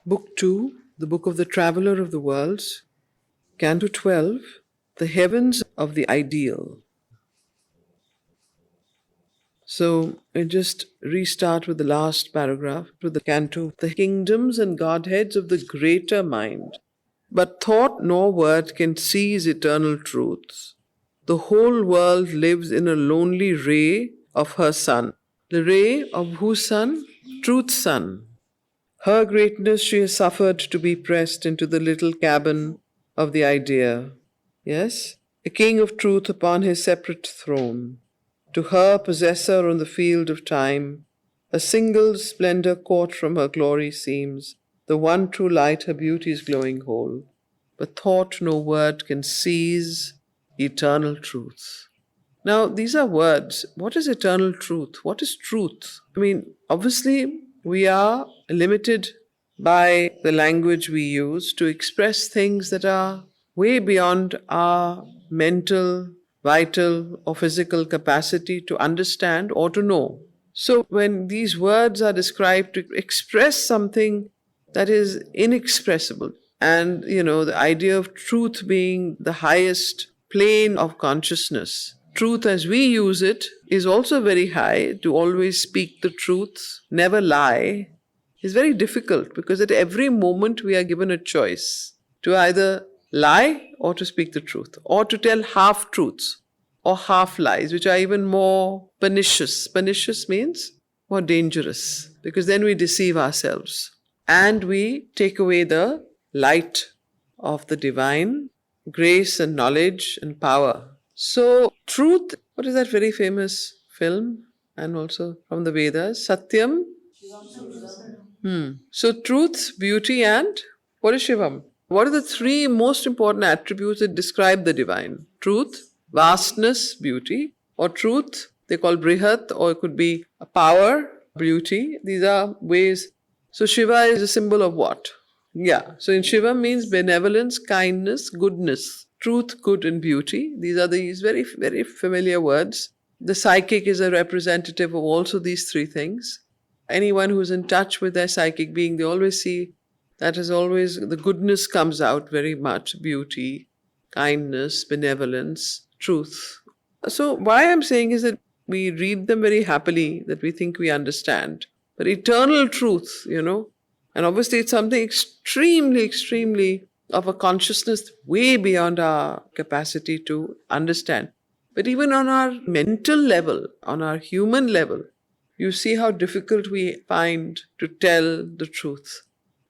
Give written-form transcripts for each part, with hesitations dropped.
Book 2, the Book of the Traveller of the Worlds, Canto 12, The Heavens of the Ideal. So I just restart with the last paragraph, with the canto. The kingdoms and godheads of the greater mind, but thought nor word can seize eternal truths. The whole world lives in a lonely ray of her sun. The ray of whose sun? Truth's sun. Her greatness she has suffered to be pressed into the little cabin of the idea. Yes? A king of truth upon his separate throne. To her, possessor on the field of time, a single splendor caught from her glory seems, the one true light her beauty's glowing whole. But thought no word can seize eternal truth. Now, these are words. What is eternal truth? What is truth? I mean, obviously, we are limited by the language we use to express things that are way beyond our mental, vital, or physical capacity to understand or to know. So, when these words are described to express something that is inexpressible, and the idea of truth being the highest plane of consciousness, truth as we use it is also very high. To always speak the truth, never lie, is very difficult because at every moment we are given a choice to either lie or to speak the truth, or to tell half truths or half lies, which are even more pernicious. Pernicious means more dangerous, because then we deceive ourselves and we take away the light of the divine grace and knowledge and power. So, truth, what is that very famous film? And also from the Vedas, Satyam. So, truth, beauty, and what is Shivam? What are the three most important attributes that describe the divine? Truth, vastness, beauty, or truth, they call Brihat, or it could be a power, beauty. These are ways. So, Shiva is a symbol of what? Yeah. So, in Shiva means benevolence, kindness, goodness. Truth, good, and beauty. These are these very, very familiar words. The psychic is a representative of also these three things. Anyone who's in touch with their psychic being, they always see that is always the goodness comes out very much. Beauty, kindness, benevolence, truth. So why I'm saying is that we read them very happily, that we think we understand. But eternal truth, and obviously it's something extremely, extremely of a consciousness way beyond our capacity to understand. But even on our mental level, on our human level, you see how difficult we find to tell the truth.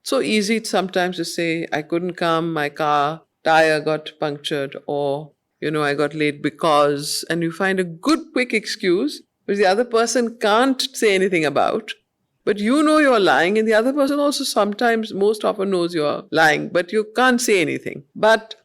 So easy sometimes to say, I couldn't come, my car tire got punctured, or, I got late because, and you find a good quick excuse which the other person can't say anything about. But you're lying, and the other person also sometimes, most often knows you're lying, but you can't say anything. But,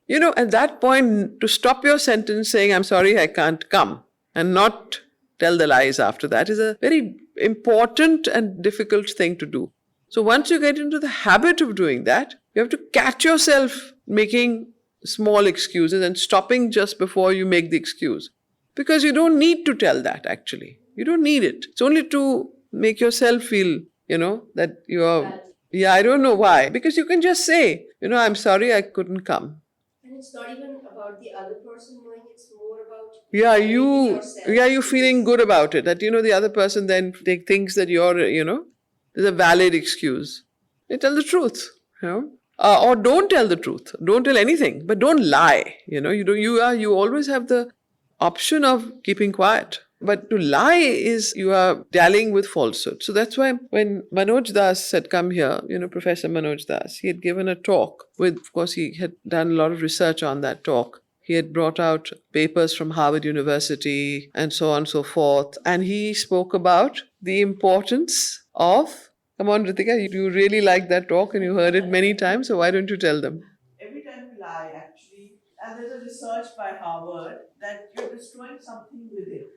at that point, to stop your sentence saying, I'm sorry, I can't come, and not tell the lies after that is a very important and difficult thing to do. So once you get into the habit of doing that, you have to catch yourself making small excuses and stopping just before you make the excuse. Because you don't need to tell that, actually. You don't need it. It's only to make yourself feel, that you are... Yeah, I don't know why. Because you can just say, I'm sorry, I couldn't come. And it's not even about the other person knowing, it's more about... you feeling good about it. That, the other person then thinks that you're, there's a valid excuse. You tell the truth, or don't tell the truth. Don't tell anything, but don't lie. You always have the option of keeping quiet. But to lie is you are dallying with falsehood. So that's why when Manoj Das had come here, Professor Manoj Das, he had given a talk of course, he had done a lot of research on that talk. He had brought out papers from Harvard University and so on and so forth. And he spoke about the importance of... Come on, Ritika, you really liked that talk and you heard it many times, so why don't you tell them? Every time you lie, actually, and there's a research by Harvard that you're destroying something with it.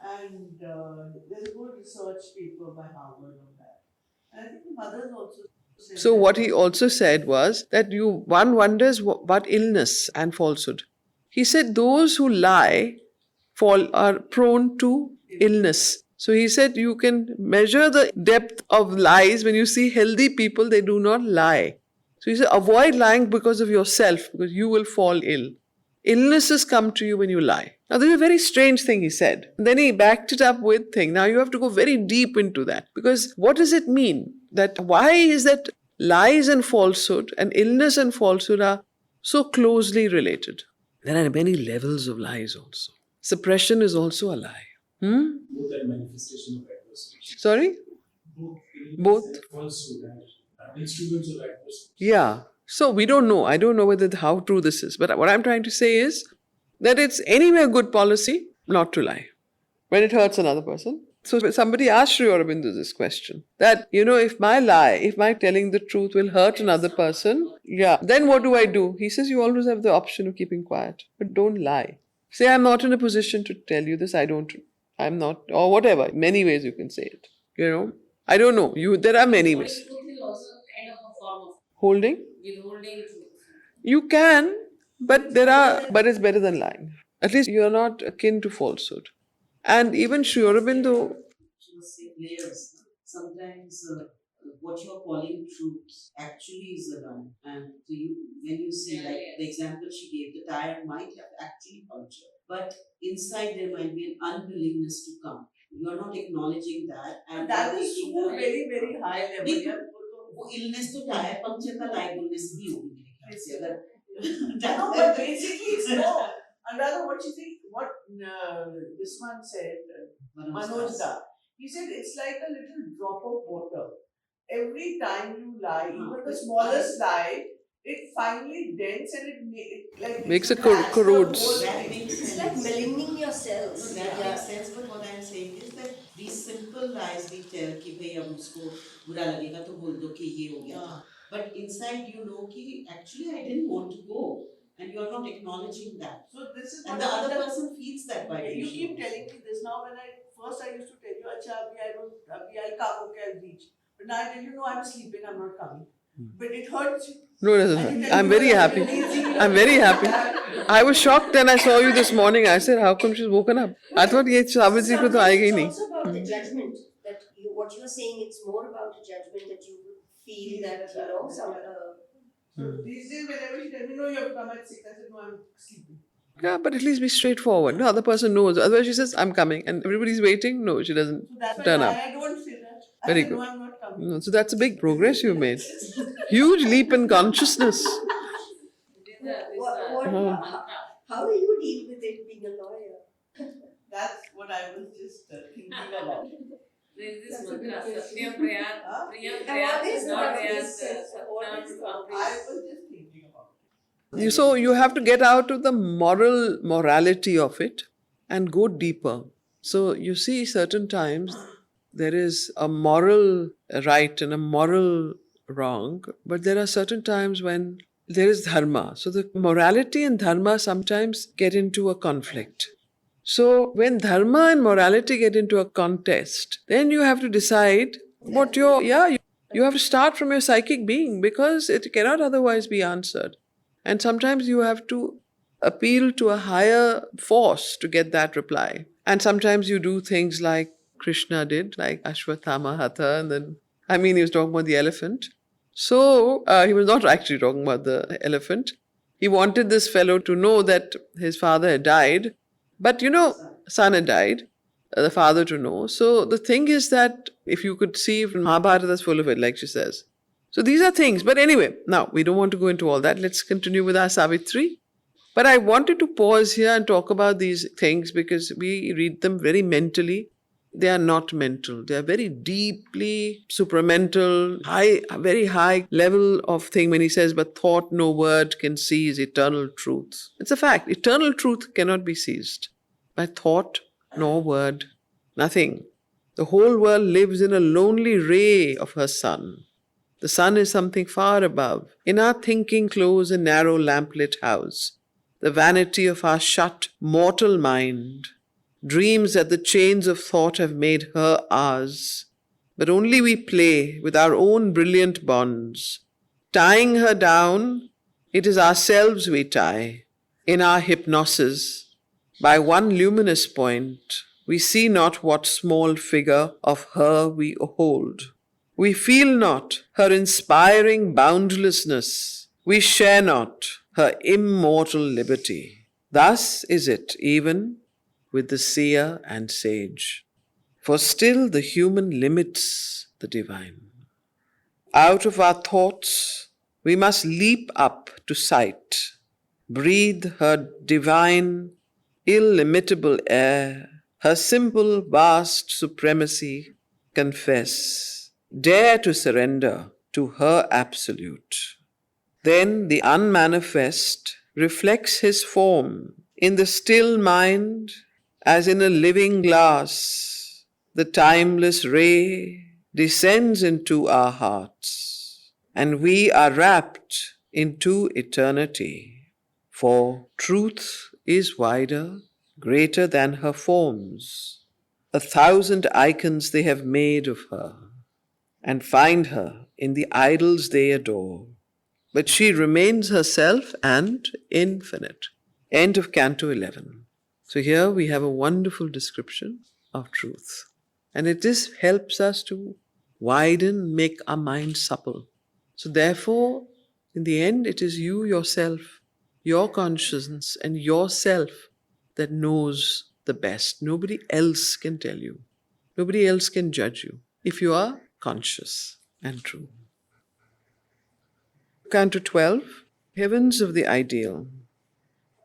And there's a good research paper by Harvard on that. And I think the mothers also said... So what he also said was that one wonders what illness and falsehood. He said those who lie are prone to illness. So he said you can measure the depth of lies when you see healthy people, they do not lie. So he said avoid lying because of yourself, because you will fall ill. Illnesses come to you when you lie. Now, this is a very strange thing he said. And then he backed it up with thing. Now, you have to go very deep into that. Because what does it mean? That why is that lies and falsehood and illness and falsehood are so closely related? There are many levels of lies also. Suppression is also a lie. Both are manifestation of adversity. Sorry? Both. And falsehood and instruments of adversity. Yeah. So we don't know. I don't know how true this is. But what I'm trying to say is that it's anyway good policy not to lie when it hurts another person. So somebody asked Sri Aurobindo this question, that, if my telling the truth will hurt another person, then what do? He says you always have the option of keeping quiet, but don't lie. Say, I'm not in a position to tell you this, I'm not, or whatever. Many ways you can say it, I don't know. There are many ways. Truth is also kind of a form of Holding? withholding truth. You can, but it's better than lying. At least you're not akin to falsehood. And even Sri Aurobindo, she was saying layers. Sometimes what you're calling truth actually is a lie. And when you see, like the example she gave, the tire might have actually punctured, but inside there might be an unwillingness to come. You're not acknowledging that, and that you're is taking so the very, very high level. नहीं, Yeah. वो illness तो tyre puncture का like बोलने से ही होगी मेरे ख्याल से अगर No, but basically it's no. And rather what this one said, Manoj Da, he said it's like a little drop of water. Every time you lie, even the smallest lie, it finally dents and it Makes it cracks the corrodes. whole that thing. makes It's sense. like maligning yourself. No, that makes sense, but what I'm saying is that these simple lies we tell कि भाई अब उसको बुरा लगेगा तो बोल दो कि ये हो गया था. But inside you know कि actually I didn't want to go, and you are not acknowledging that. So this is And what the other person feels that vibration. you keep telling me this now. When I used to tell you, Acha, I'll come, okay, I'll reach. But now I tell you, no, I'm sleeping, I'm not coming. But it hurts you. No, it doesn't And you hurt. tell I'm me very you're happy. lazy, I'm very happy. I was shocked when I saw you this morning. I said, how come she's woken up? I thought, ye Savitri ko to aayegi It's nahi. also about the judgment that what you're saying. It's more about the judgment that you feel that some. So these days, whenever she tells me, no, you have to come at 6, I said, no, I'm sleeping. Yeah, but at least be straightforward. The other person knows. Otherwise, she says, I'm coming. And everybody's waiting. No, she doesn't So that's turn why up. I don't say that. I Very say, good. no, I'm not coming. No, so that's a big progress you've made. Huge leap in consciousness. How do you deal with it being a lawyer? That's what I was just thinking about. There is this That's a good mantra, question. Satyam Prayat, Huh? Priyam And Prayat, what is not that? Prayat, Yes, yes, what is Satyam that? I was just thinking about it. So you have to get out of the morality of it and go deeper. So you see, certain times there is a moral right and a moral wrong, but there are certain times when there is dharma. So the morality and dharma sometimes get into a conflict. So when dharma and morality get into a contest, then you have to decide what you have to start from your psychic being, because it cannot otherwise be answered. And sometimes you have to appeal to a higher force to get that reply. And sometimes you do things like Krishna did, like Ashwatthama Hatha, and then, he was talking about the elephant. So he was not actually talking about the elephant. He wanted this fellow to know that his father had died, but son had died, the father to know. So the thing is that if you could see, Mahabharata is full of it, like she says. So these are things. But anyway, now we don't want to go into all that. Let's continue with our Savitri. But I wanted to pause here and talk about these things because we read them very mentally. They are not mental. They are very deeply supramental, very high level of thing when he says, but thought no word can seize eternal truth. It's a fact. Eternal truth cannot be seized by thought nor word, nothing. The whole world lives in a lonely ray of her sun. The sun is something far above. In our thinking close and narrow lamplit house, the vanity of our shut mortal mind dreams that the chains of thought have made her ours. But only we play with our own brilliant bonds. Tying her down, it is ourselves we tie. In our hypnosis, by one luminous point, We see not what small figure of her we hold. We feel not her inspiring boundlessness. We share not her immortal liberty. Thus is it even with the seer and sage. For still the human limits the divine. Out of our thoughts we must leap up to sight, breathe her divine, illimitable air, her simple, vast supremacy confess, dare to surrender to her absolute. Then the unmanifest reflects his form in the still mind as in a living glass. The timeless ray descends into our hearts, and we are wrapped into eternity. For truth is wider, greater than her forms. 1,000 icons they have made of her, and find her in the idols they adore. But she remains herself and infinite. End of Canto 11. So here we have a wonderful description of truth. And it just helps us to widen, make our mind supple. So therefore, in the end, it is you yourself, your consciousness and yourself that knows the best. Nobody else can tell you. Nobody else can judge you if you are conscious and true. Canto 12, Heavens of the Ideal.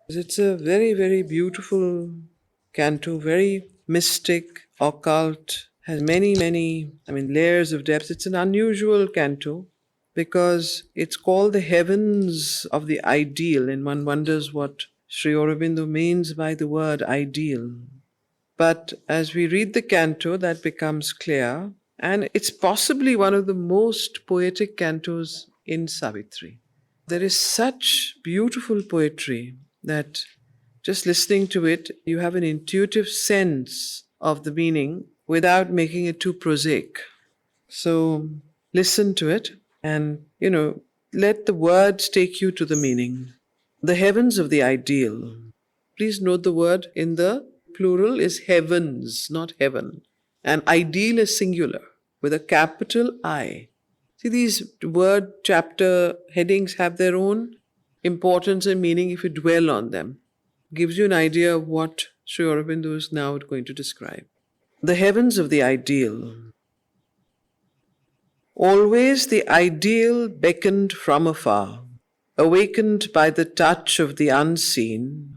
It's a very, very beautiful canto, very mystic, occult, has many, many, layers of depth. It's an unusual canto because it's called the Heavens of the Ideal, and one wonders what Sri Aurobindo means by the word ideal. But as we read the canto, that becomes clear, and it's possibly one of the most poetic cantos in Savitri. There is such beautiful poetry that just listening to it, you have an intuitive sense of the meaning without making it too prosaic. So listen to it and, let the words take you to the meaning. The heavens of the ideal. Please note the word in the plural is heavens, not heaven. And ideal is singular with a capital I. See, these word chapter headings have their own importance and meaning if you dwell on them. Gives you an idea of what Sri Aurobindo is now going to describe. The heavens of the ideal. Always the ideal beckoned from afar, awakened by the touch of the unseen,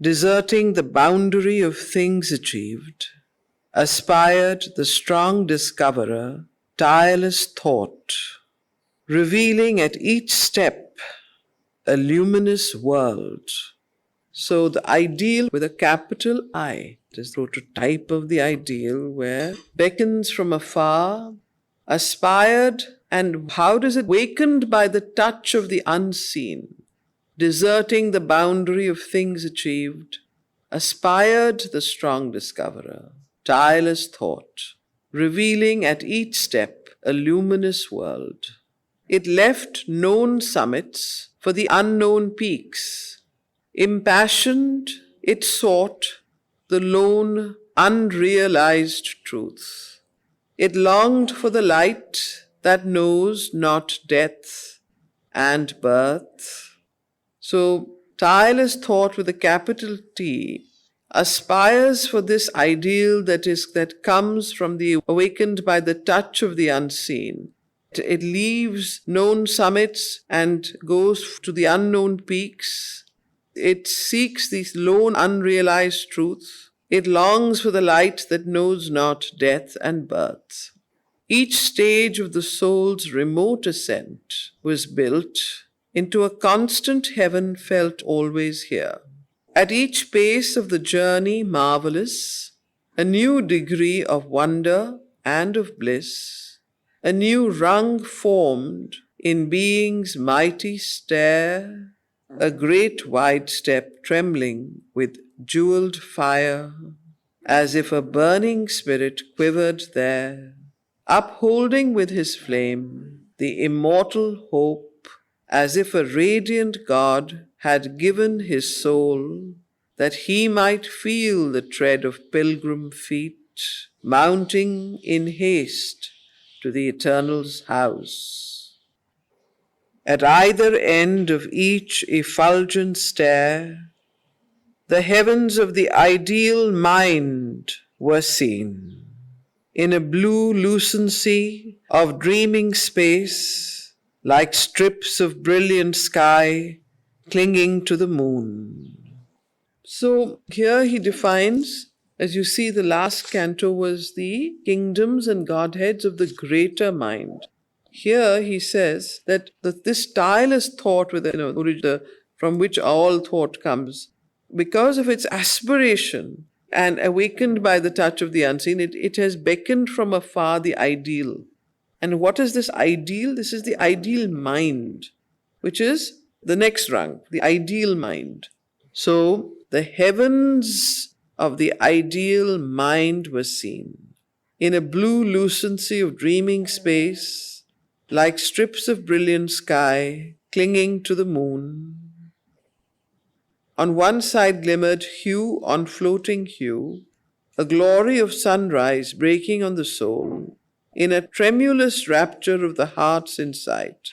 deserting the boundary of things achieved, aspired the strong discoverer, tireless thought, revealing at each step a luminous world. So the ideal with a capital I is the prototype of the ideal where beckons from afar, aspired, and how does it? Wakened by the touch of the unseen, deserting the boundary of things achieved, aspired the strong discoverer, tireless thought, revealing at each step a luminous world. It left known summits for the unknown peaks. Impassioned, it sought the lone, unrealized truth. It longed for the light that knows not death and birth. So, tireless thought with a capital T aspires for this ideal that comes from the awakened by the touch of the unseen. It leaves known summits and goes to the unknown peaks. It seeks this lone unrealized truth. It longs for the light that knows not death and birth. Each stage of the soul's remote ascent was built into a constant heaven felt always here. At each pace of the journey marvelous, a new degree of wonder and of bliss, a new rung formed in being's mighty stair, a great wide step trembling with jeweled fire, as if a burning spirit quivered there, upholding with his flame the immortal hope, as if a radiant God had given his soul that he might feel the tread of pilgrim feet, mounting in haste to the Eternal's house. At either end of each effulgent stair, the heavens of the ideal mind were seen. In a blue lucency of dreaming space, like strips of brilliant sky clinging to the moon. So here he defines, as you see, the last canto was the kingdoms and godheads of the greater mind. Here he says that this tireless thought from which all thought comes, because of its aspiration and awakened by the touch of the unseen, it has beckoned from afar the ideal. And what is this ideal? This is the ideal mind, which is the next rung, the ideal mind. So the heavens of the ideal mind were seen in a blue lucency of dreaming space, like strips of brilliant sky clinging to the moon. On one side glimmered hue on floating hue, a glory of sunrise breaking on the soul, in a tremulous rapture of the heart's insight,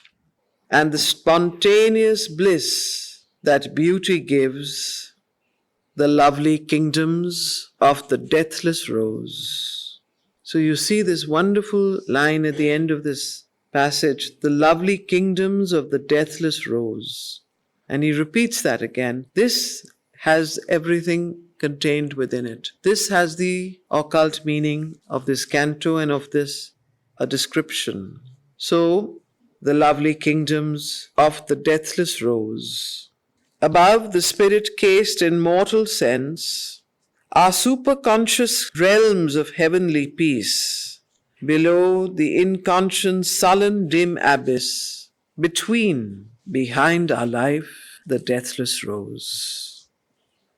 and the spontaneous bliss that beauty gives, the lovely kingdoms of the deathless rose. So you see this wonderful line at the end of this passage, the lovely kingdoms of the deathless rose. And he repeats that again. This has everything contained within it. This has the occult meaning of this canto and of this description. So, the lovely kingdoms of the deathless rose. Above the spirit cased in mortal sense are superconscious realms of heavenly peace. Below the inconscious sullen dim abyss, between, behind our life, the deathless rose.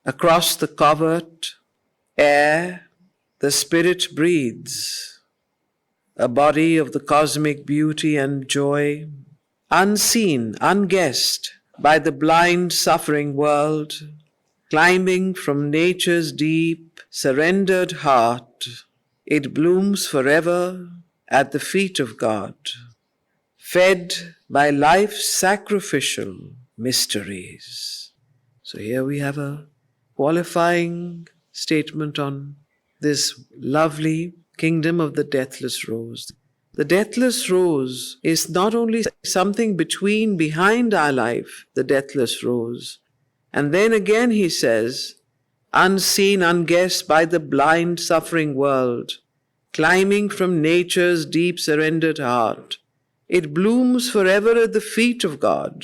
Across the covert air, the spirit breathes, a body of the cosmic beauty and joy, unseen, unguessed by the blind suffering world, climbing from nature's deep, surrendered heart, it blooms forever at the feet of God, fed by life's sacrificial mysteries. So here we have a qualifying statement on this lovely kingdom of the deathless rose. The deathless rose is not only something behind our life, the deathless rose. And then again he says, unseen, unguessed by the blind suffering world, climbing from nature's deep surrendered heart, it blooms forever at the feet of God,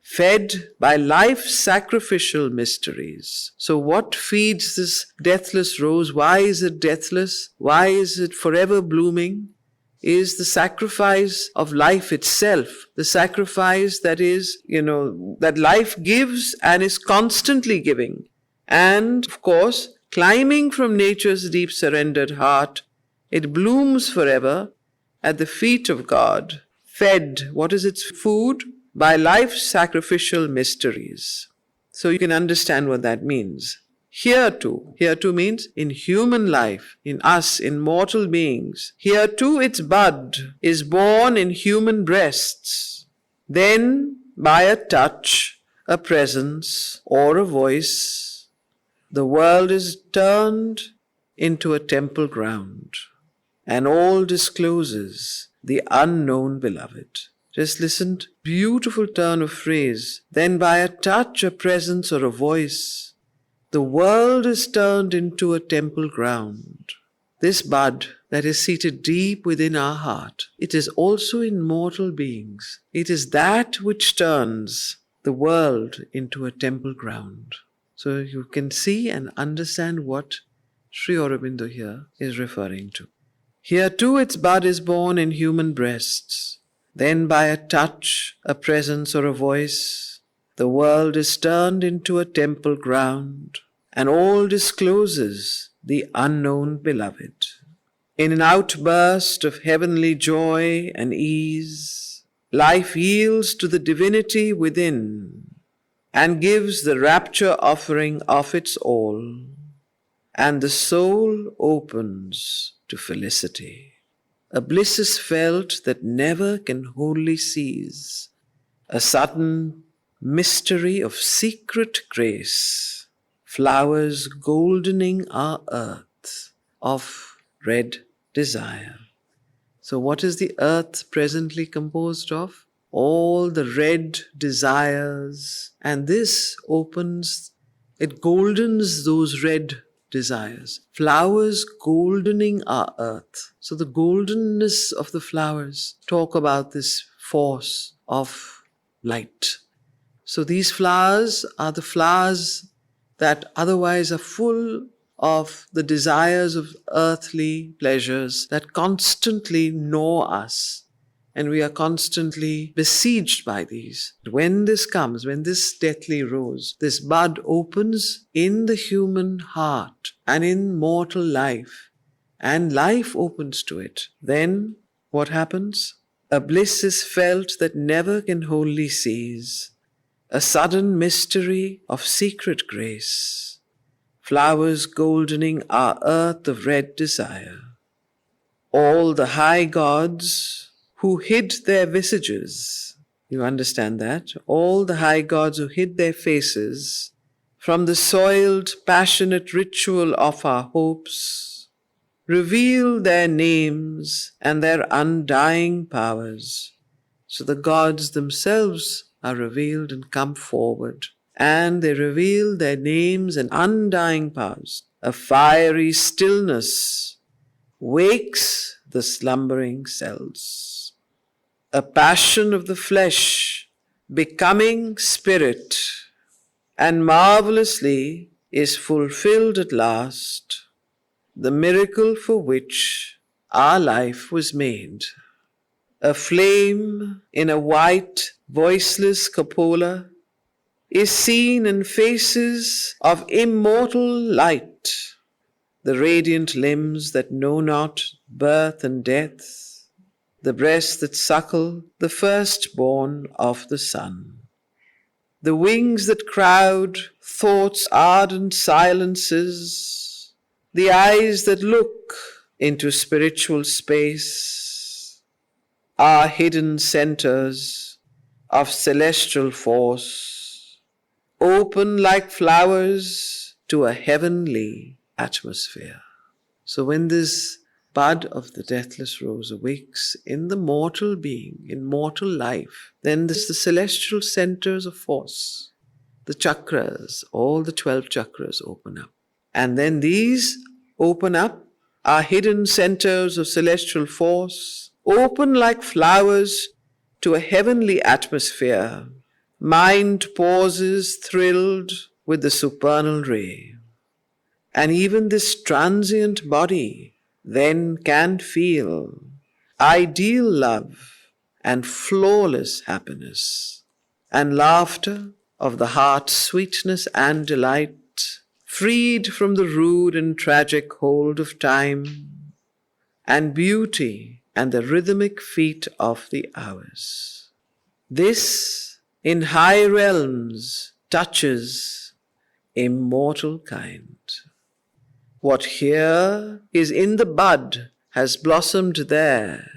fed by life's sacrificial mysteries. So what feeds this deathless rose? Why is it deathless? Why is it forever blooming? Is the sacrifice of life itself, the sacrifice that is, that life gives and is constantly giving. And, of course, climbing from nature's deep surrendered heart, it blooms forever at the feet of God, fed, what is its food? By life's sacrificial mysteries. So you can understand what that means. Here too means in human life, in us, in mortal beings. Here too its bud is born in human breasts. Then, by a touch, a presence, or a voice, the world is turned into a temple ground, and all discloses the unknown beloved. Just listen, beautiful turn of phrase. Then by a touch, a presence, or a voice, the world is turned into a temple ground. This bud that is seated deep within our heart, it is also in mortal beings. It is that which turns the world into a temple ground. So you can see and understand what Sri Aurobindo here is referring to. Here too its bud is born in human breasts. Then by a touch, a presence, or a voice, the world is turned into a temple ground, and all discloses the unknown beloved. In an outburst of heavenly joy and ease, life yields to the divinity within, and gives the rapture offering of its all, and the soul opens to felicity. A bliss is felt that never can wholly cease, a sudden mystery of secret grace, flowers goldening our earth of red desire. So, what is the earth presently composed of? All the red desires, and this opens, it goldens those red desires. Flowers goldening our earth. So, the goldenness of the flowers talk about this force of light. So, these flowers are the flowers that otherwise are full of the desires of earthly pleasures that constantly gnaw us, and we are constantly besieged by these. When this comes, when this deathly rose, this bud opens in the human heart and in mortal life, and life opens to it, then what happens? A bliss is felt that never can wholly cease, a sudden mystery of secret grace, flowers goldening our earth of red desire. All the high gods who hid their visages, you understand that? All the high gods who hid their faces from the soiled, passionate ritual of our hopes, reveal their names and their undying powers. So the gods themselves are revealed and come forward, and they reveal their names and undying powers. A fiery stillness wakes the slumbering cells. A passion of the flesh becoming spirit, and marvelously is fulfilled at last the miracle for which our life was made. A flame in a white, voiceless cupola is seen in faces of immortal light, the radiant limbs that know not birth and death, the breasts that suckle the firstborn of the sun, the wings that crowd thought's ardent silences, the eyes that look into spiritual space, are hidden centers of celestial force, open like flowers to a heavenly atmosphere. So when this bud of the deathless rose awakes in the mortal being, in mortal life, then this the celestial centers of force, the chakras, all the 12 chakras open up. And then these open up, are hidden centers of celestial force, open like flowers to a heavenly atmosphere. Mind pauses thrilled with the supernal ray. And even this transient body then can feel ideal love and flawless happiness, and laughter of the heart's sweetness and delight, freed from the rude and tragic hold of time, and beauty and the rhythmic feet of the hours. This in high realms touches immortal kind. What here is in the bud has blossomed there.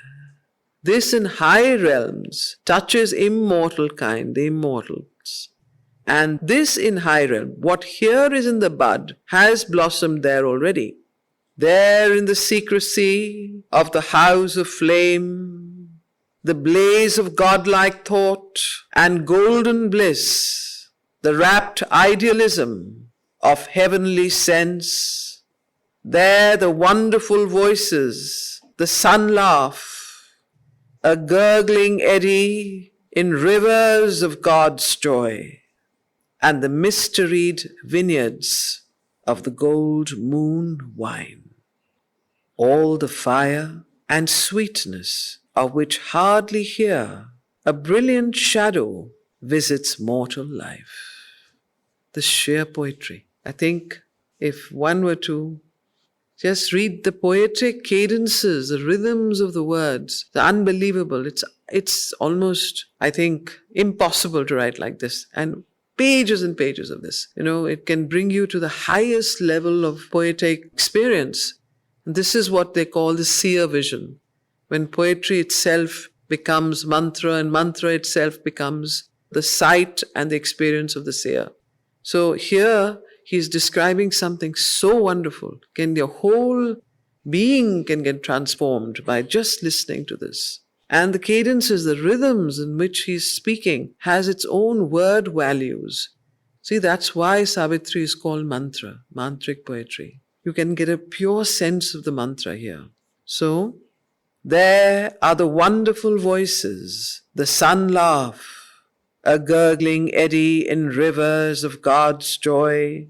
This in high realms touches immortal kind, the immortals. And this in high realm, what here is in the bud has blossomed there already. There in the secrecy of the house of flame, the blaze of godlike thought and golden bliss, the rapt idealism of heavenly sense, there the wonderful voices, the sun laugh, a gurgling eddy in rivers of God's joy, and the mysteried vineyards of the gold moon wine. All the fire and sweetness of which hardly here a brilliant shadow visits mortal life. The sheer poetry. I think if one were to just read the poetic cadences, the rhythms of the words, the unbelievable. It's almost, I think, impossible to write like this. And pages and pages of this. It can bring you to the highest level of poetic experience. This is what they call the seer vision, when poetry itself becomes mantra and mantra itself becomes the sight and the experience of the seer. So here he's describing something so wonderful. Your whole being can get transformed by just listening to this. And the cadences, the rhythms in which he's speaking has its own word values. See, that's why Savitri is called mantra, mantric poetry. You can get a pure sense of the mantra here. So, there are the wonderful voices, the sun laugh, a gurgling eddy in rivers of God's joy,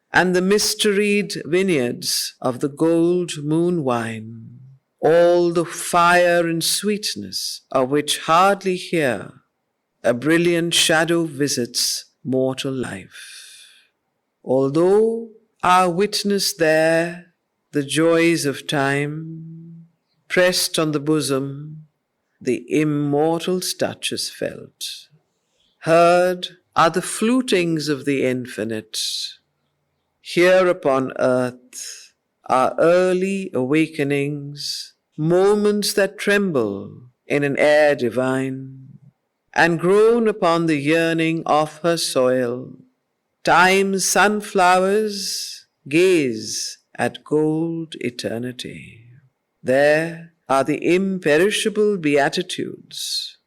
and the mysteried vineyards of the gold moon wine, all the fire and sweetness of which hardly here a brilliant shadow visits mortal life. Although our witness there the joys of time, pressed on the bosom, the immortal's touch is felt. Heard are the flutings of the infinite. Here upon earth are early awakenings, moments that tremble in an air divine, and groan upon the yearning of her soil. Time's sunflowers gaze at gold eternity. There are the imperishable beatitudes.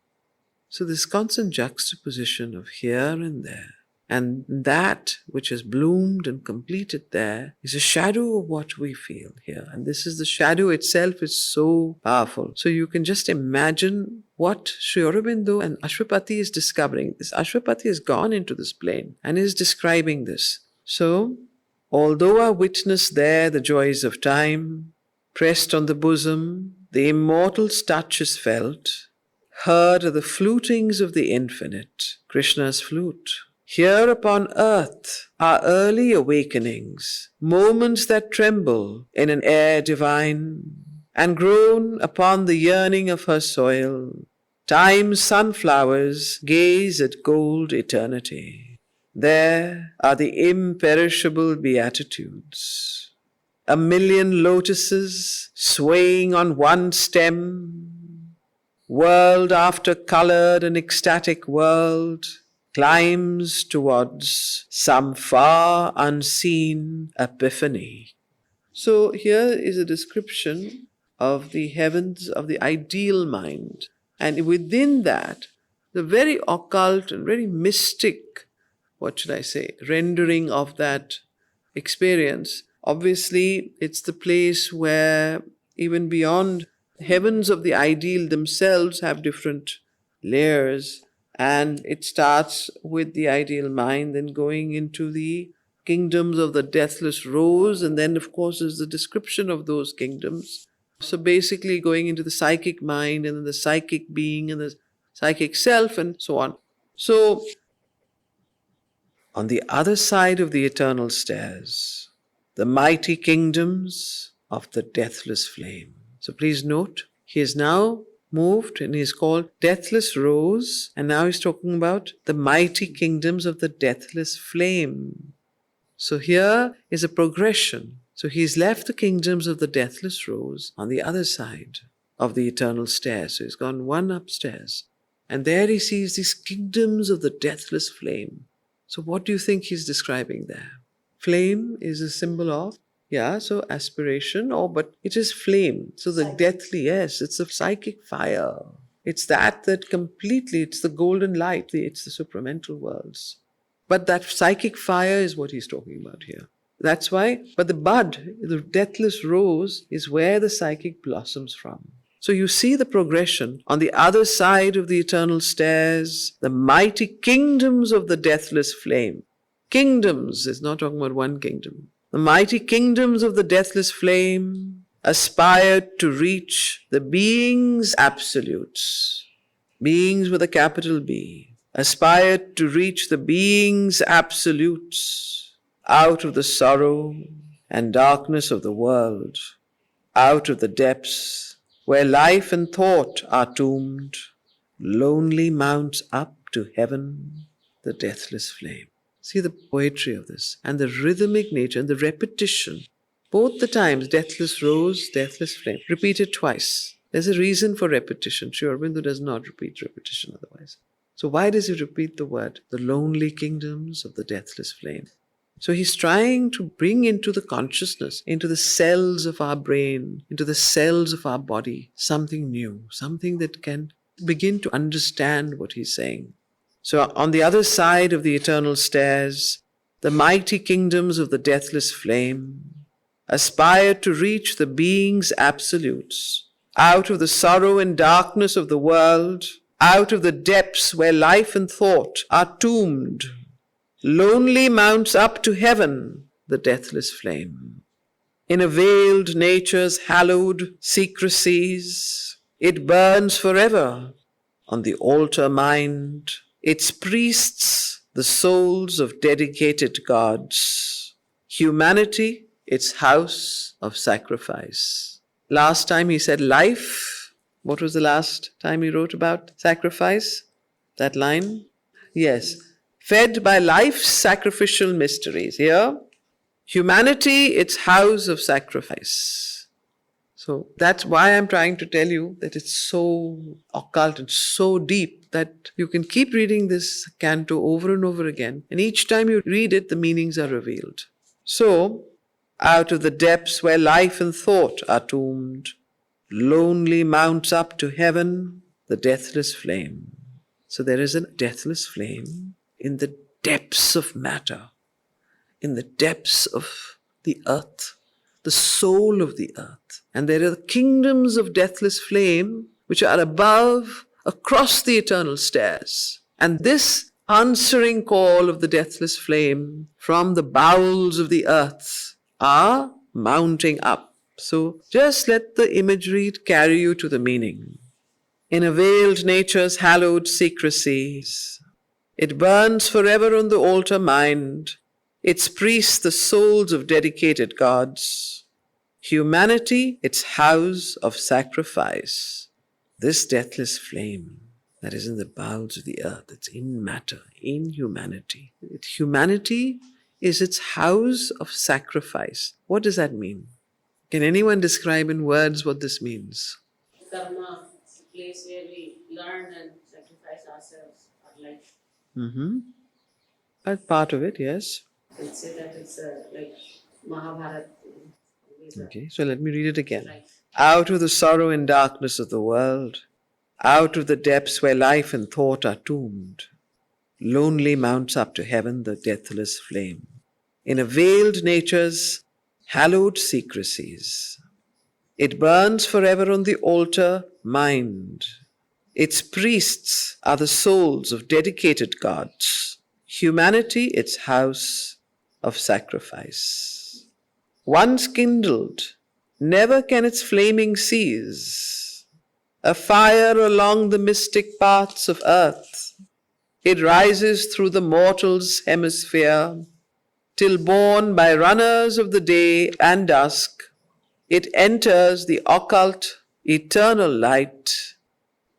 So this constant juxtaposition of here and there, and that which has bloomed and completed there is a shadow of what we feel here. And this is the shadow itself is so powerful. So you can just imagine what Sri Aurobindo and Ashwapati is discovering. This Ashwapati has gone into this plane and is describing this. So, although I witness there the joys of time, pressed on the bosom, the immortal's touch is felt, heard are the flutings of the infinite, Krishna's flute. Here upon earth are early awakenings, moments that tremble in an air divine, and groan upon the yearning of her soil. Time's sunflowers gaze at gold eternity. There are the imperishable beatitudes. A million lotuses swaying on one stem, world after colored and ecstatic world, climbs towards some far unseen epiphany. So here is a description of the heavens, of the ideal mind. And within that, the very occult and very mystic, rendering of that experience. Obviously, it's the place where even beyond heavens of the ideal themselves have different layers. And it starts with the ideal mind, then going into the kingdoms of the deathless rose, and then, of course, is the description of those kingdoms. So basically going into the psychic mind, and then the psychic being, and the psychic self, and so on. So, on the other side of the eternal stairs, the mighty kingdoms of the deathless flame. So please note, he is now moved and he's called Deathless Rose, and now he's talking about the mighty kingdoms of the deathless flame. So here is a progression. So he's left the kingdoms of the deathless rose on the other side of the eternal stairs. So he's gone one upstairs, and there he sees these kingdoms of the deathless flame. So what do you think he's describing there? Flame is a symbol of so aspiration, but it is flame. So the deathly, yes, it's a psychic fire. It's that completely, it's the golden light, it's the supramental worlds. But that psychic fire is what he's talking about here. That's why, but the bud, the deathless rose, is where the psychic blossoms from. So you see the progression. On the other side of the eternal stairs, the mighty kingdoms of the deathless flame. Kingdoms is not talking about one kingdom. The mighty kingdoms of the deathless flame aspired to reach the beings absolutes. Beings with a capital B. Aspired to reach the beings absolutes out of the sorrow and darkness of the world, out of the depths where life and thought are tombed. Lonely mounts up to heaven the deathless flame. See the poetry of this and the rhythmic nature and the repetition. Both the times, deathless rose, deathless flame, repeated twice. There's a reason for repetition. Sri Aurobindo does not repeat repetition otherwise. So why does he repeat the word? The lonely kingdoms of the deathless flame. So he's trying to bring into the consciousness, into the cells of our brain, into the cells of our body, something new, something that can begin to understand what he's saying. So on the other side of the eternal stairs, the mighty kingdoms of the deathless flame aspire to reach the being's absolutes. Out of the sorrow and darkness of the world, out of the depths where life and thought are tombed, lonely mounts up to heaven the deathless flame. In a veiled nature's hallowed secrecies, it burns forever on the altar mind, its priests the souls of dedicated gods, humanity its house of sacrifice. Last time he said life. What was the last time he wrote about sacrifice? That line? Yes. Fed by life's sacrificial mysteries. Here, humanity its house of sacrifice. So that's why I'm trying to tell you that it's so occult and so deep that you can keep reading this canto over and over again. And each time you read it, the meanings are revealed. So, out of the depths where life and thought are tombed, lonely mounts up to heaven the deathless flame. So there is a deathless flame in the depths of matter, in the depths of the earth, the soul of the earth. And there are the kingdoms of deathless flame which are above, across the eternal stairs. And this answering call of the deathless flame from the bowels of the earth are mounting up. So just let the imagery carry you to the meaning. In a veiled nature's hallowed secrecies, it burns forever on the altar mind, its priests the souls of dedicated gods, humanity its house of sacrifice. This deathless flame that is in the bowels of the earth, it's in matter, in humanity. Humanity is its house of sacrifice. What does that mean? Can anyone describe in words what this means? Karma, it's a place where we learn and sacrifice ourselves, our life. That's part of it, yes. Let's say that it's like Mahabharata. Okay, so let me read it again. Life. Out of the sorrow and darkness of the world, out of the depths where life and thought are tombed, lonely mounts up to heaven the deathless flame. In a veiled nature's hallowed secrecies, it burns forever on the altar mind. Its priests are the souls of dedicated gods, humanity its house of sacrifice. Once kindled, never can its flaming cease. A fire along the mystic paths of earth, it rises through the mortal's hemisphere, till borne by runners of the day and dusk, it enters the occult eternal light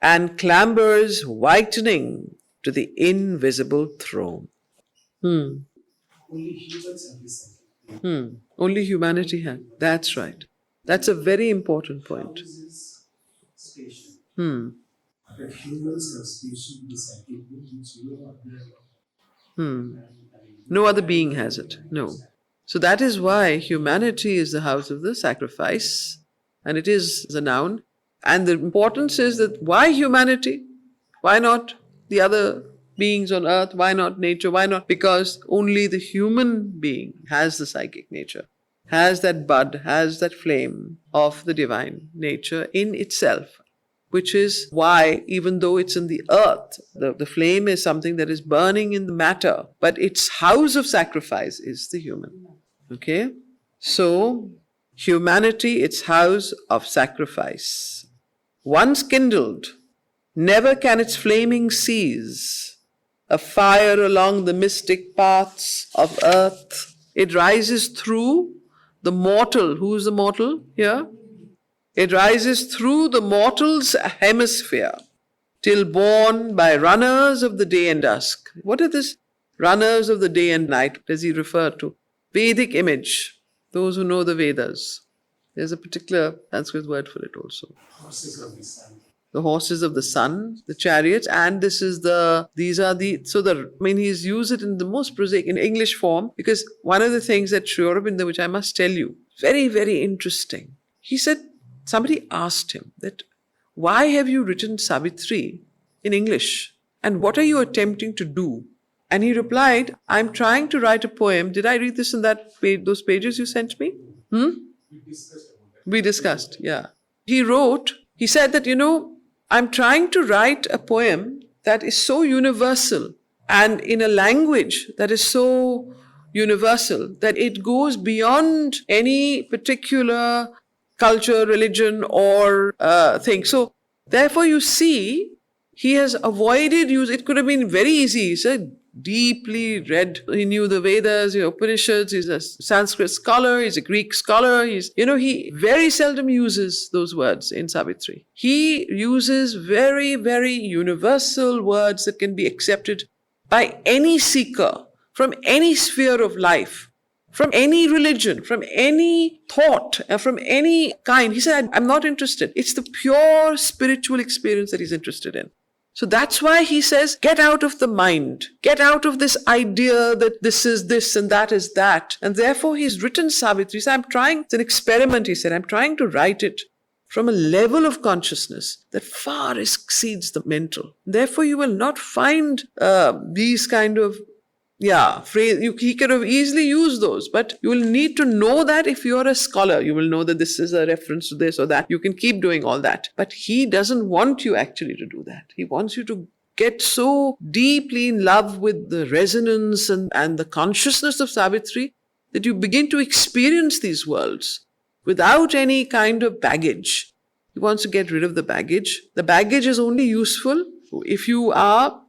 and clambers whitening to the invisible throne. Only humans have this cycle. Only humanity has. That's right. That's a very important point. Ours is spatial. But humans have spatial cycle which no other No other being has it. No. So that is why humanity is the house of the sacrifice, and it is a noun. And the importance is that why humanity? Why not the other beings on earth? Why not nature? Why not? Because only the human being has the psychic nature, has that bud, has that flame of the divine nature in itself, which is why, even though it's in the earth, the flame is something that is burning in the matter, but its house of sacrifice is the human. Okay? So, humanity, its house of sacrifice. Once kindled, never can its flaming cease. A fire along the mystic paths of earth, it rises through the mortal. Who is the mortal here? It rises through the mortal's hemisphere till borne by runners of the day and dusk. What are these runners of the day and night? Does he refer to? Vedic image, those who know the Vedas. There's a particular Sanskrit word for it also. Horses of the sun. The horses of the sun, the chariots, and he's used it in the most prosaic, in English form, because one of the things that Sri Aurobindo, which I must tell you, very, very interesting. He said, somebody asked him that, why have you written Savitri in English? And what are you attempting to do? And he replied, I'm trying to write a poem. Did I read this in those pages you sent me? We discussed about that. We discussed, yeah. He said that, I'm trying to write a poem that is so universal and in a language that is so universal that it goes beyond any particular culture, religion, or thing. So, therefore, you see, he has avoided use. It could have been very easy. He said, deeply read. He knew the Vedas, Upanishads. He's a Sanskrit scholar. He's a Greek scholar. He very seldom uses those words in Savitri. He uses very, very universal words that can be accepted by any seeker from any sphere of life, from any religion, from any thought, from any kind. He said, I'm not interested. It's the pure spiritual experience that he's interested in. So that's why he says, get out of the mind. Get out of this idea that this is this and that is that. And therefore he's written Savitri. So it's an experiment, he said. I'm trying to write it from a level of consciousness that far exceeds the mental. Therefore you will not find these kind of phrase. He could have easily used those, but you will need to know that if you're a scholar. You will know that this is a reference to this or that. You can keep doing all that. But he doesn't want you actually to do that. He wants you to get so deeply in love with the resonance and the consciousness of Savitri that you begin to experience these worlds without any kind of baggage. He wants to get rid of the baggage. The baggage is only useful if you are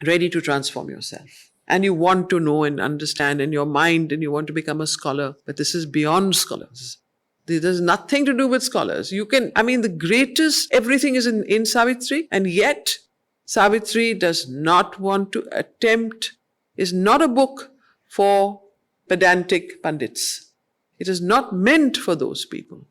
ready to transform yourself. And you want to know and understand in your mind and you want to become a scholar. But this is beyond scholars. There's nothing to do with scholars. The greatest, everything is in Savitri. And yet, Savitri does not want to is not a book for pedantic pandits. It is not meant for those people.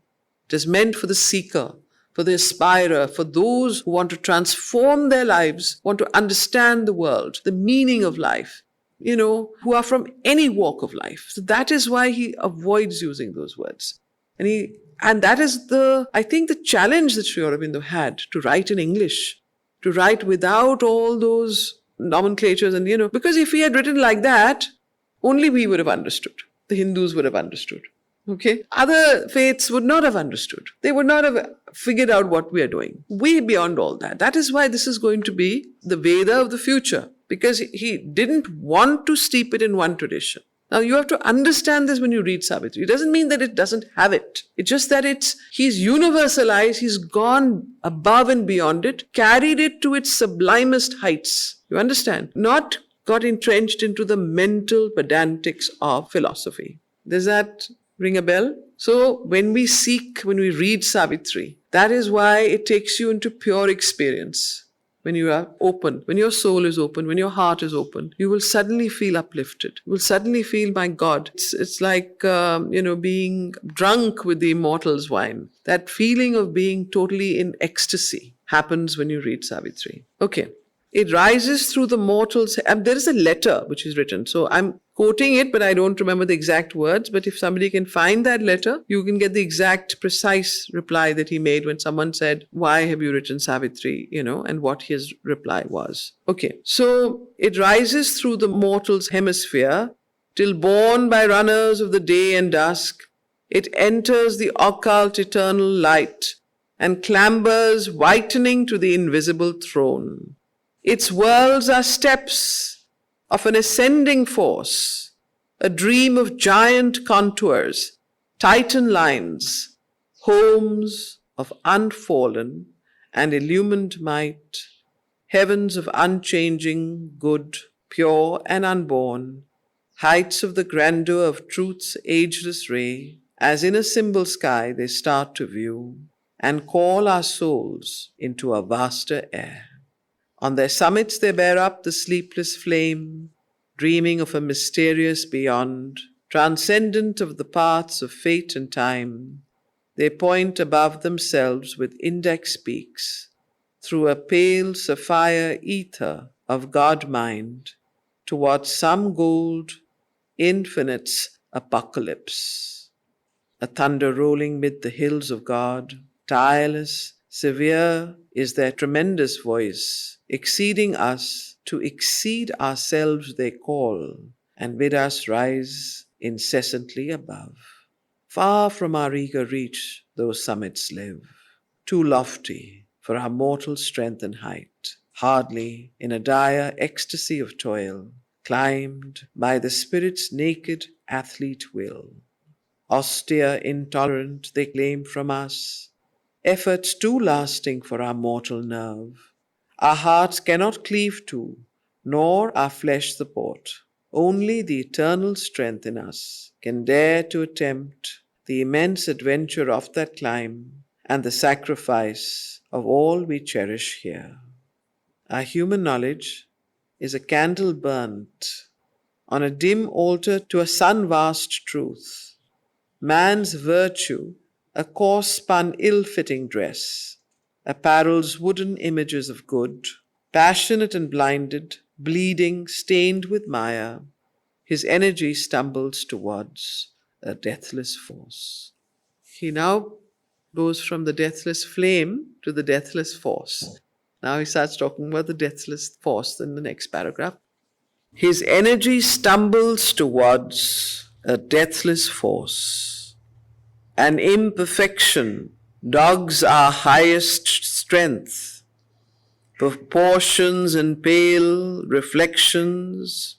It is meant for the seeker, for the aspirer, for those who want to transform their lives, want to understand the world, the meaning of life, who are from any walk of life. So that is why he avoids using those words. And that is the challenge that Sri Aurobindo had, to write in English, to write without all those nomenclatures because if he had written like that, only we would have understood. The Hindus would have understood. Okay? Other faiths would not have understood. They would not have figured out what we are doing. Way beyond all that. That is why this is going to be the Veda of the future. Because he didn't want to steep it in one tradition. Now you have to understand this when you read Savitri. It doesn't mean that it doesn't have it. It's just that he's universalized, he's gone above and beyond it, carried it to its sublimest heights. You understand? Not got entrenched into the mental pedantics of philosophy. Does that ring a bell? So when we read Savitri, that is why it takes you into pure experience. When you are open, when your soul is open, when your heart is open, you will suddenly feel uplifted. You will suddenly feel, my God, it's like, being drunk with the immortal's wine. That feeling of being totally in ecstasy happens when you read Savitri. Okay. It rises through the mortals. There is a letter which is written. So I'm quoting it, but I don't remember the exact words. But if somebody can find that letter, you can get the exact precise reply that he made when someone said, why have you written Savitri? And what his reply was. Okay. So it rises through the mortal's hemisphere till borne by runners of the day and dusk. It enters the occult eternal light and clambers whitening to the invisible throne. Its worlds are steps of an ascending force, a dream of giant contours, titan lines, homes of unfallen and illumined might, heavens of unchanging good, pure and unborn, heights of the grandeur of truth's ageless ray, as in a symbol sky they start to view and call our souls into a vaster air. On their summits they bear up the sleepless flame, dreaming of a mysterious beyond, transcendent of the paths of fate and time. They point above themselves with index peaks, through a pale sapphire ether of God-mind, towards some gold infinite's apocalypse. A thunder rolling mid the hills of God, tireless, severe is their tremendous voice, exceeding us, to exceed ourselves they call, and bid us rise incessantly above. Far from our eager reach those summits live, too lofty for our mortal strength and height, hardly in a dire ecstasy of toil, climbed by the spirit's naked athlete will. Austere, intolerant, they claim from us efforts too lasting for our mortal nerve. Our hearts cannot cleave to, nor our flesh support. Only the eternal strength in us can dare to attempt the immense adventure of that climb and the sacrifice of all we cherish here. Our human knowledge is a candle burnt on a dim altar to a sun-vast truth. Man's virtue, a coarse-spun, ill-fitting dress, apparels wooden images of good, passionate and blinded, bleeding, stained with mire, his energy stumbles towards a deathless force. He now goes from the deathless flame to the deathless force. Now he starts talking about the deathless force in the next paragraph. His energy stumbles towards a deathless force. An imperfection dogs our highest strength. Proportions and pale reflections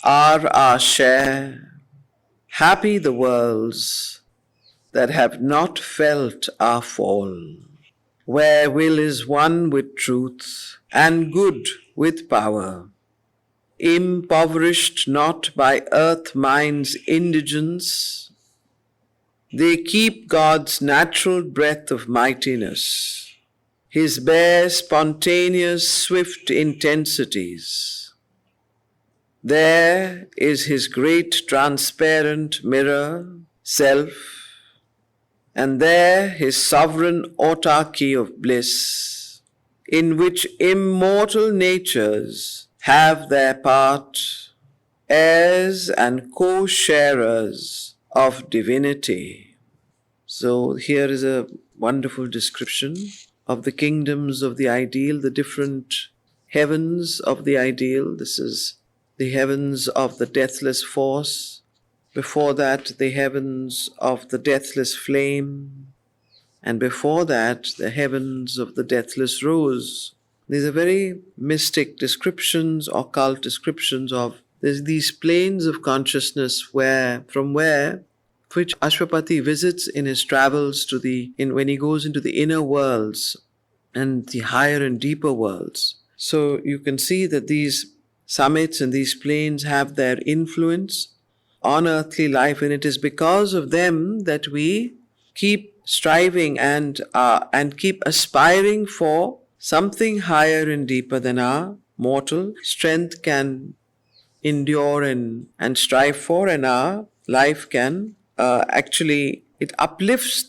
are our share. Happy the worlds that have not felt our fall, where will is one with truth and good with power, impoverished not by earth mind's indigence. They keep God's natural breath of mightiness, his bare, spontaneous, swift intensities. There is his great transparent mirror, self, and there his sovereign autarky of bliss, in which immortal natures have their part, heirs and co-sharers of divinity. So here is a wonderful description of the kingdoms of the ideal, the different heavens of the ideal. This is the heavens of the deathless force. Before that, the heavens of the deathless flame. And before that, the heavens of the deathless rose. These are very mystic descriptions, occult descriptions of these planes of consciousness which Ashwapati visits in his travels when he goes into the inner worlds and the higher and deeper worlds. So you can see that these summits and these planes have their influence on earthly life, and it is because of them that we keep striving and keep aspiring for something higher and deeper than our mortal strength can endure and strive for, and our life can it uplifts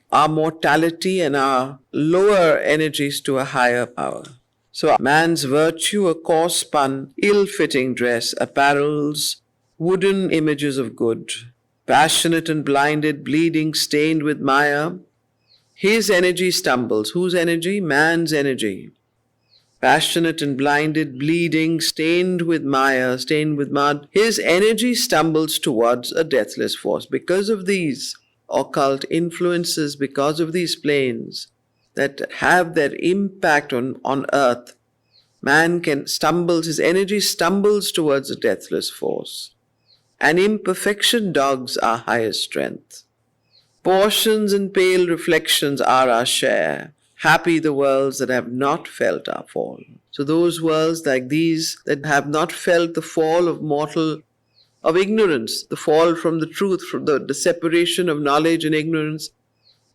our mortality and our lower energies to a higher power. So man's virtue, a coarse-spun, ill-fitting dress, apparels wooden images of good, passionate and blinded, bleeding, stained with mire. His energy stumbles. Whose energy? Man's energy. Passionate and blinded, bleeding, stained with mire, stained with mud. His energy stumbles towards a deathless force. Because of these occult influences, because of these planes that have their impact on earth, his energy stumbles towards a deathless force. And imperfection dogs our highest strength. Portions and pale reflections are our share. Happy the worlds that have not felt our fall. So those worlds like these that have not felt the fall of ignorance, the fall from the truth, from the separation of knowledge and ignorance,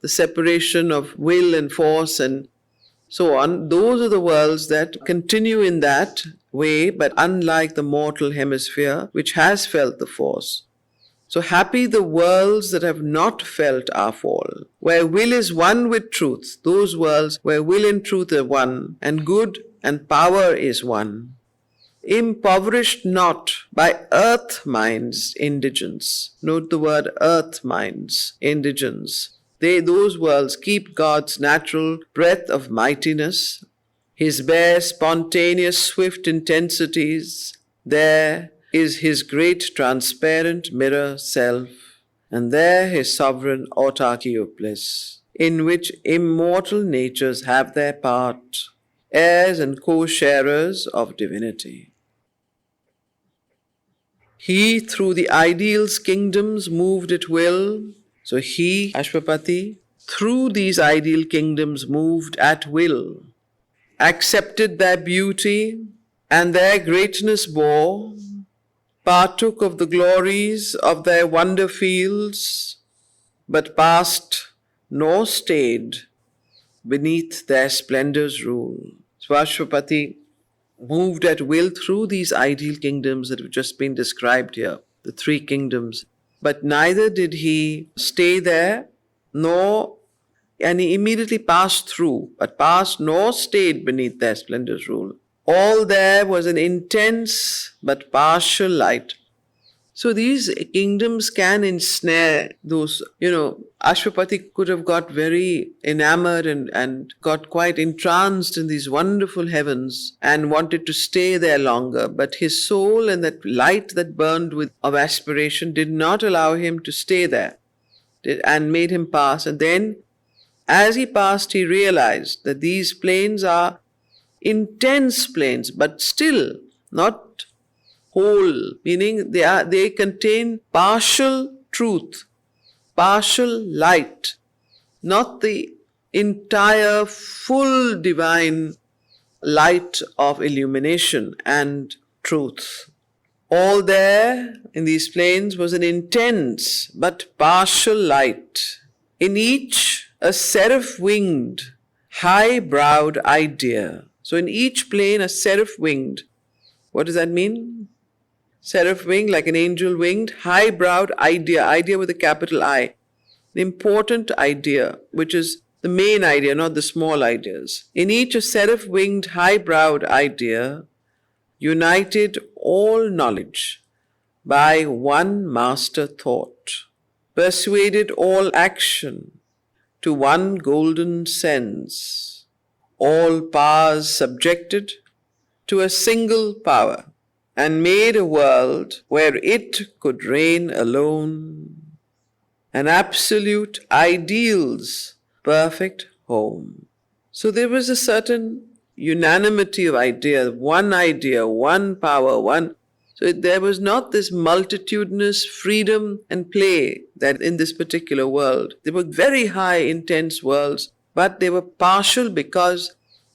the separation of will and force and so on. Those are the worlds that continue in that way, but unlike the mortal hemisphere, which has felt the force. So happy the worlds that have not felt our fall, where will is one with truth, those worlds where will and truth are one, and good and power is one. Impoverished not by earth minds indigence. Note the word earth minds, indigence. Those worlds keep God's natural breath of mightiness, his bare, spontaneous, swift intensities. There is his great transparent mirror self, and there his sovereign autarky of bliss, in which immortal natures have their part, heirs and co-sharers of divinity. He through the ideal's kingdoms moved at will, so he, Ashwapati, through these ideal kingdoms moved at will, accepted their beauty and their greatness bore, partook of the glories of their wonder fields, but passed nor stayed beneath their splendor's rule. Swashwapati moved at will through these ideal kingdoms that have just been described here, the three kingdoms. But neither did he stay there, and he immediately passed through, but passed nor stayed beneath their splendor's rule. All there was an intense but partial light. So these kingdoms can ensnare those, Ashwapati could have got very enamored and got quite entranced in these wonderful heavens and wanted to stay there longer. But his soul and that light that burned of aspiration did not allow him to stay there and made him pass. And then as he passed, he realized that these planes are intense planes, but still not whole, meaning they contain partial truth, partial light, not the entire full divine light of illumination and truth. All there in these planes was an intense but partial light. In each a seraph-winged, high-browed idea. So in each plane, a seraph-winged. What does that mean? Seraph-winged, like an angel-winged, high-browed idea with a capital I. The important idea, which is the main idea, not the small ideas. In each, a seraph-winged, high-browed idea united all knowledge by one master thought, persuaded all action to one golden sense, all powers subjected to a single power, and made a world where it could reign alone, an absolute ideal's perfect home. So there was a certain unanimity of idea, one power, So there was not this multitudinous freedom and play that in this particular world. They were very high, intense worlds, but they were partial because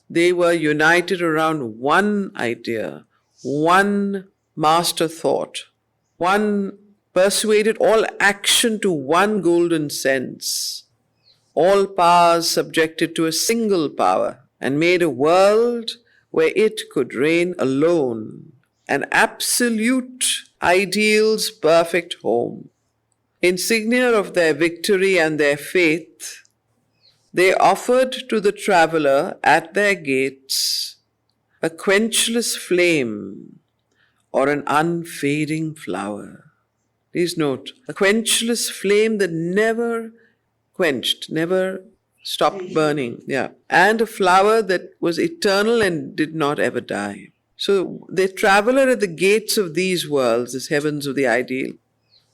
they were united around one idea, one master thought, one persuaded all action to one golden sense, all powers subjected to a single power, and made a world where it could reign alone, an absolute ideal's perfect home. Insignia of their victory and their faith, they offered to the traveler at their gates a quenchless flame or an unfading flower. Please note, a quenchless flame that never quenched, never stopped burning. Yeah. And a flower that was eternal and did not ever die. So the traveler at the gates of these worlds, these heavens of the ideal,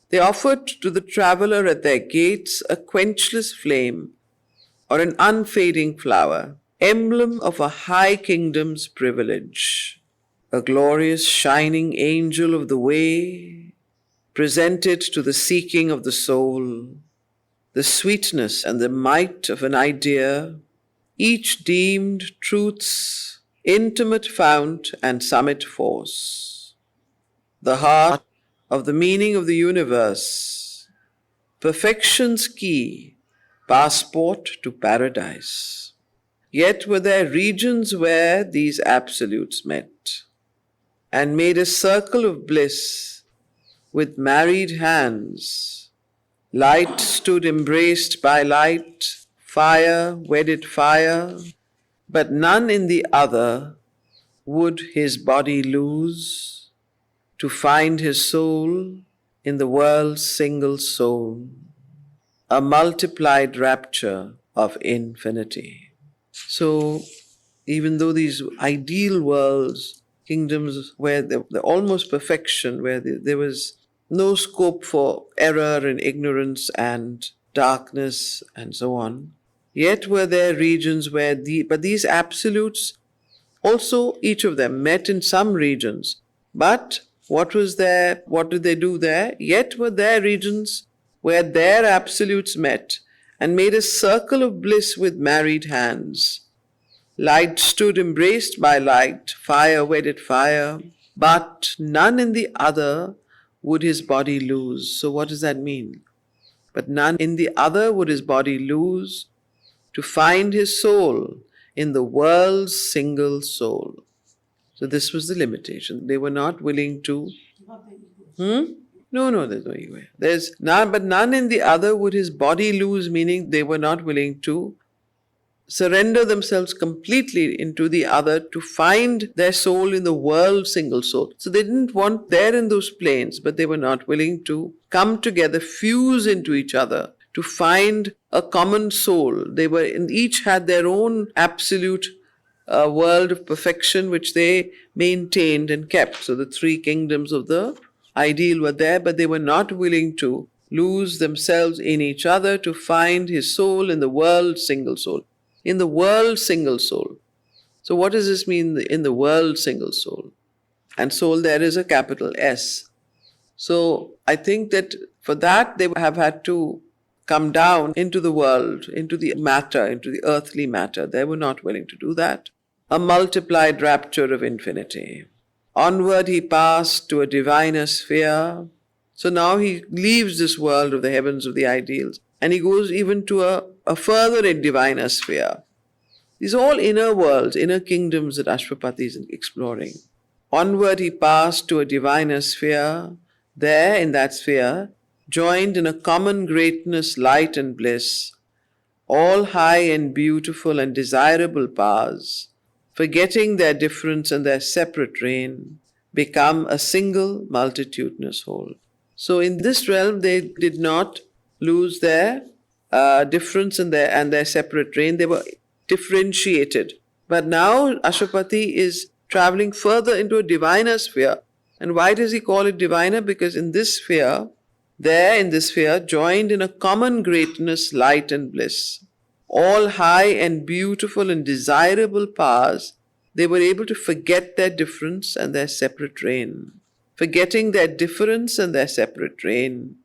they offered to the traveler at their gates a quenchless flame or an unfading flower, emblem of a high kingdom's privilege, a glorious shining angel of the way, presented to the seeking of the soul, the sweetness and the might of an idea, each deemed truth's intimate fount and summit force, the heart of the meaning of the universe, perfection's key, passport to paradise. Yet were there regions where these absolutes met, and made a circle of bliss with married hands. Light stood embraced by light, fire wedded fire, but none in the other would his body lose, to find his soul in the world's single soul, a multiplied rapture of infinity. So, even though these ideal worlds, kingdoms where they're almost perfection, where there was no scope for error and ignorance and darkness and so on, yet were there regions where but these absolutes also, each of them met in some regions. But what was there? What did they do there? Yet were there regions where their absolutes met and made a circle of bliss with married hands. Light stood embraced by light, fire wedded fire, but none in the other would his body lose. So, what does that mean? But none in the other would his body lose, to find his soul in the world's single soul. So this was the limitation. They were not willing to. No, there's no ego. There's none, but none in the other would his body lose, meaning they were not willing to surrender themselves completely into the other to find their soul in the world's single soul. So they didn't want there in those planes, but they were not willing to come together, fuse into each other, to find a common soul. They were, and each had their own absolute world of perfection which they maintained and kept. So the three kingdoms of the ideal were there, but they were not willing to lose themselves in each other to find his soul in the world's single soul. In the world's single soul. So what does this mean, in the world's single soul? And soul, there is a capital S. So I think that for that they have had to come down into the world, into the matter, into the earthly matter. They were not willing to do that. A multiplied rapture of infinity. Onward he passed to a diviner sphere. So now he leaves this world of the heavens of the ideals and he goes even to a further diviner sphere. These are all inner worlds, inner kingdoms that Ashwapati is exploring. Onward he passed to a diviner sphere. There, in that sphere, joined in a common greatness, light and bliss, all high and beautiful and desirable powers, forgetting their difference and their separate reign, become a single multitudinous whole. So in this realm, they did not lose their difference and their separate reign. They were differentiated. But now Ashwapati is traveling further into a diviner sphere. And why does he call it diviner? Because in this sphere, joined in a common greatness, light and bliss, all high and beautiful and desirable powers, they were able to forget their difference and their separate reign. Forgetting their difference and their separate reign,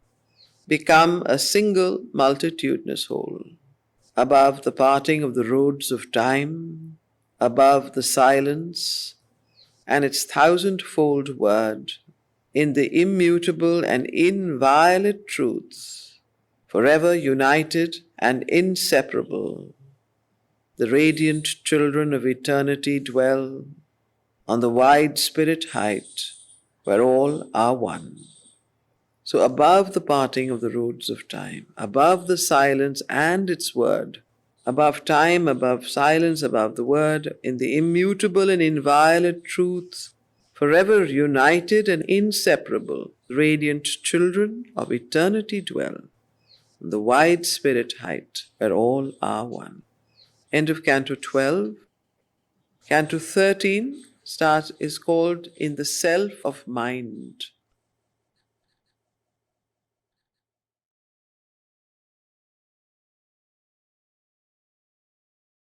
become a single multitudinous whole. Above the parting of the roads of time, above the silence and its thousand-fold word, in the immutable and inviolate truths, forever united and inseparable, the radiant children of eternity dwell on the wide spirit height where all are one. So above the parting of the roads of time, above the silence and its word, above time, above silence, above the word, in the immutable and inviolate truths, forever united and inseparable, radiant children of eternity dwell on the wide spirit height where all are one. End of Canto 12. Canto 13 is called In the Self of Mind.